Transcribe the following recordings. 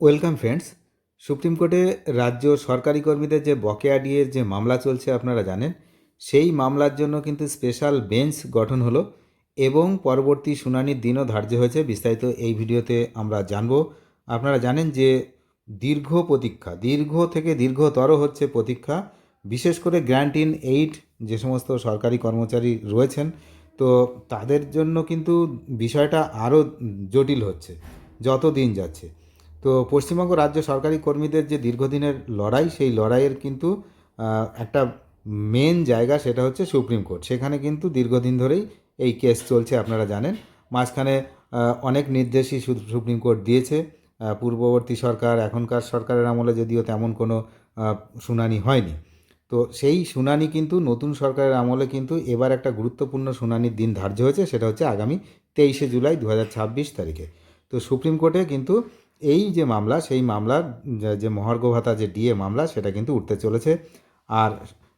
Welcome friends. Supreme কোর্টে রাজ্য সরকারি কর্মীদের যে বকেয়া ডিএর যে মামলা চলছে আপনারা জানেন, সেই মামলার জন্য কিন্তু স্পেশাল বেঞ্চ গঠন হলো এবং পরবর্তী শুনানির দিনও ধার্য হয়েছে। বিস্তারিত এই ভিডিওতে আমরা জানব। আপনারা জানেন যে দীর্ঘ থেকে দীর্ঘতর হচ্ছে প্রতীক্ষা, বিশেষ করে গ্র্যান্ট ইন এইড যে সমস্ত সরকারি কর্মচারী রয়েছেন, তো তাদের জন্য কিন্তু বিষয়টা আরও জটিল হচ্ছে যত দিন যাচ্ছে। তো পশ্চিমবঙ্গ রাজ্য সরকারি কর্মীদের যে দীর্ঘদিনের লড়াই, সেই লড়াইয়ের কিন্তু একটা মেন জায়গা সেটা হচ্ছে সুপ্রিম কোর্ট। সেখানে কিন্তু দীর্ঘদিন ধরেই এই কেস চলছে আপনারা জানেন। মাঝখানে অনেক নির্দেশই সুপ্রিম কোর্ট দিয়েছে। পূর্ববর্তী সরকার, এখনকার সরকারের আমলে যদিও তেমন কোনো শুনানি হয়নি। তো সেই শুনানি কিন্তু নতুন সরকারের আমলে কিন্তু এবার একটা গুরুত্বপূর্ণ শুনানির দিন ধার্য হয়েছে, সেটা হচ্ছে আগামী 23শে জুলাই 2026 তারিখে। তো সুপ্রিম কোর্টে কিন্তু এই যে মামলা, সেই মামলার যে মহার্ঘ ভাতা যে ডিএ মামলা, সেটা কিন্তু উঠতে চলেছে। আর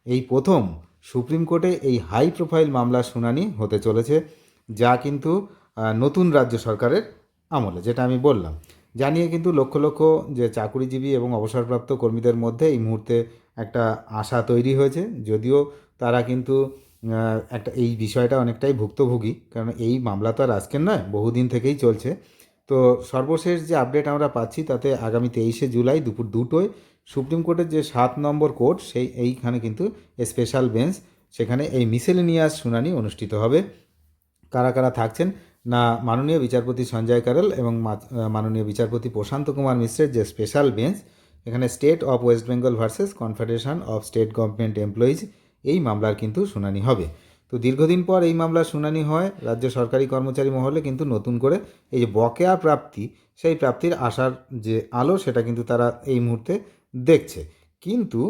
এই প্রথম সুপ্রিম কোর্টে এই হাই প্রোফাইল মামলার শুনানি হতে চলেছে, যা কিন্তু নতুন রাজ্য সরকারের আমলে, যেটা আমি বললাম। জানিয়ে কিন্তু লক্ষ লক্ষ যে চাকুরিজীবী এবং অবসরপ্রাপ্ত কর্মীদের মধ্যে এই মুহূর্তে একটা আশা তৈরি হয়েছে, যদিও তারা কিন্তু একটা এই বিষয়টা অনেকটাই ভুক্তভোগী, কারণ এই মামলা তো আর আজকের নয়, বহুদিন থেকেই চলছে। তো সর্বশেষ যে আপডেট আমরা পাচ্ছি তাতে আগামী 23শে জুলাই দুপুর 2টোয় সুপ্রিম কোর্টের যে 7 নম্বর কোর্ট, এইখানে কিন্তু স্পেশাল বেঞ্চ, সেখানে এই মিসেলেনিয়াস শুনানি অনুষ্ঠিত হবে। কারা কারা থাকছেন না, মাননীয় বিচারপতি সঞ্জয় কারল এবং মাননীয় বিচারপতি প্রশান্ত কুমার মিশ্রের যে স্পেশাল বেঞ্চ, এখানে state of West Bengal versus confederation of state government employees, এই মামলার কিন্তু শুনানি হবে। তো দীর্ঘদিন পর এই মামলার শুনানি হয় রাজ্য সরকারি কর্মচারী মহলে কিন্তু নতুন করে এই যে বকেয়া প্রাপ্তি, সেই প্রাপ্তির আশার যে আলো, সেটা কিন্তু তারা এই মুহূর্তে দেখছে। কিন্তু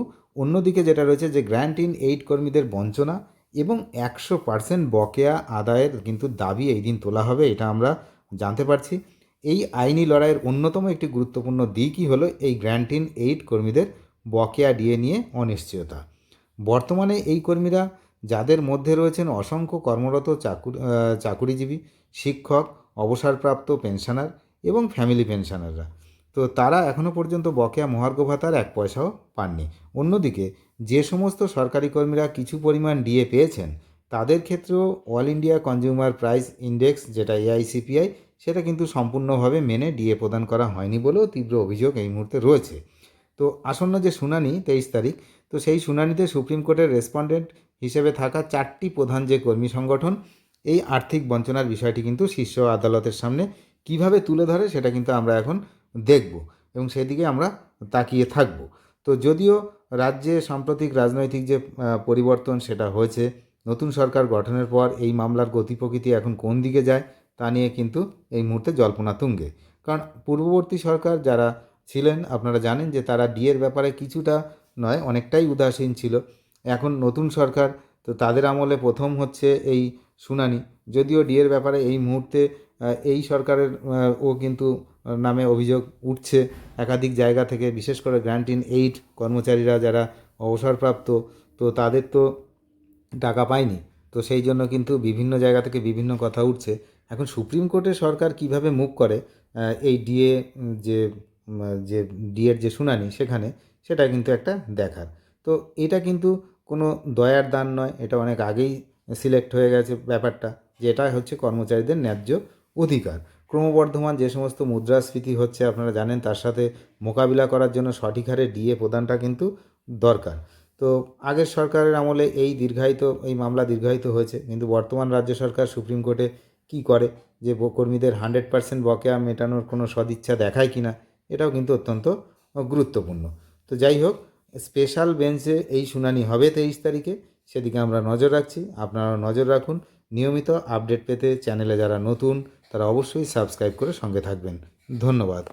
অন্যদিকে যেটা রয়েছে, যে গ্র্যান্ট ইন এইড কর্মীদের বঞ্চনা এবং 100% বকেয়া আদায়ের কিন্তু দাবি এই দিন তোলা হবে, এটা আমরা জানতে পারছি। এই আইনি লড়াইয়ের অন্যতম একটি গুরুত্বপূর্ণ দিকই হলো এই গ্র্যান্ট ইন এইড কর্মীদের বকেয়া ডিএ নিয়ে অনিশ্চয়তা। বর্তমানে এই কর্মীরা, যাদের মধ্যে রয়েছেন অসংখ্য কর্মরত চাকুরিজীবী, শিক্ষক, অবসরপ্রাপ্ত পেনশনার এবং ফ্যামিলি পেনশনাররা, তো তারা এখনও পর্যন্ত বকেয়া মহার্ঘ ভাতার 1 পয়সাও পাননি। অন্যদিকে যে সমস্ত সরকারি কর্মীরা কিছু পরিমাণ ডিএ পেয়েছেন, তাদের ক্ষেত্রেও all India consumer price index, যেটা এআইসিপিআই, সেটা কিন্তু সম্পূর্ণভাবে মেনে ডিএ প্রদান করা হয়নি বলেও তীব্র অভিযোগ এই মুহূর্তে রয়েছে। তো আসন্ন যে শুনানি 23 তারিখ, তো সেই শুনানিতে সুপ্রিম কোর্টের রেসপন্ডেন্ট হিসেবে থাকা 4টি প্রধান যে কর্মী সংগঠন এই আর্থিক বঞ্চনার বিষয়টি কিন্তু শীর্ষ আদালতের সামনে কিভাবে তুলে ধরে, সেটা কিন্তু আমরা এখন দেখব এবং সেদিকে আমরা তাকিয়ে থাকব। তো যদিও রাজ্যে সাম্প্রতিক রাজনৈতিক যে পরিবর্তন সেটা হয়েছে, নতুন সরকার গঠনের পর এই মামলার গতি প্রকৃতি এখন কোন দিকে যায়, তা নিয়ে কিন্তু এই মুহূর্তে জল্পনা তুঙ্গে। কারণ পূর্ববর্তী সরকার যারা ছিলেন, আপনারা জানেন যে তারা ডিএর ব্যাপারে কিছুটা নয় অনেকটাই উদাসীন ছিল। এখন নতুন সরকার, তো তাদের আমলে প্রথম হচ্ছে এই শুনানি। যদিও ডিএর ব্যাপারে এই মুহূর্তে এই সরকারের ও কিন্তু নামে অভিযোগ উঠছে একাধিক জায়গা থেকে, বিশেষ করে গ্র্যান্ট ইন এইড কর্মচারীরা যারা অবসরপ্রাপ্ত, তো তাদের তো টাকা পায়নি। তো সেই জন্য কিন্তু বিভিন্ন জায়গা থেকে বিভিন্ন কথা উঠছে। এখন সুপ্রিম কোর্টের সরকার কিভাবে মুভ করে এই ডিএ যে যে ডিএর যে শুনানি, সেখানে সেটা কিন্তু একটা দেখার। তো এটা কিন্তু কোনো দয়ার দান নয়, এটা অনেক আগেই সিলেক্ট হয়ে গেছে ব্যাপারটা, যে এটা হচ্ছে কর্মচারীদের ন্যায্য অধিকার। ক্রমবর্ধমান যে সমস্ত মুদ্রাস্ফীতি হচ্ছে আপনারা জানেন, তার সাথে মোকাবিলা করার জন্য সঠিক হারে ডিএ প্রদানটা কিন্তু দরকার। তো আগের সরকারের আমলে এই মামলা দীর্ঘায়িত হয়েছে, কিন্তু বর্তমান রাজ্য সরকার সুপ্রিম কোর্টে কি করে, যে কর্মীদের 100% বকেয়া মেটানোর কোনো সদিচ্ছা দেখায় কি না, এটাও কিন্তু অত্যন্ত গুরুত্বপূর্ণ। তো যাই হোক, স্পেশাল বেঞ্চে এই শুনানি হবে 23 তারিখে, সেদিকে আমরা নজর রাখছি, আপনারাও নজর রাখুন। নিয়মিত আপডেট পেতে চ্যানেলে যারা নতুন, তারা অবশ্যই সাবস্ক্রাইব করে সঙ্গে থাকবেন। ধন্যবাদ।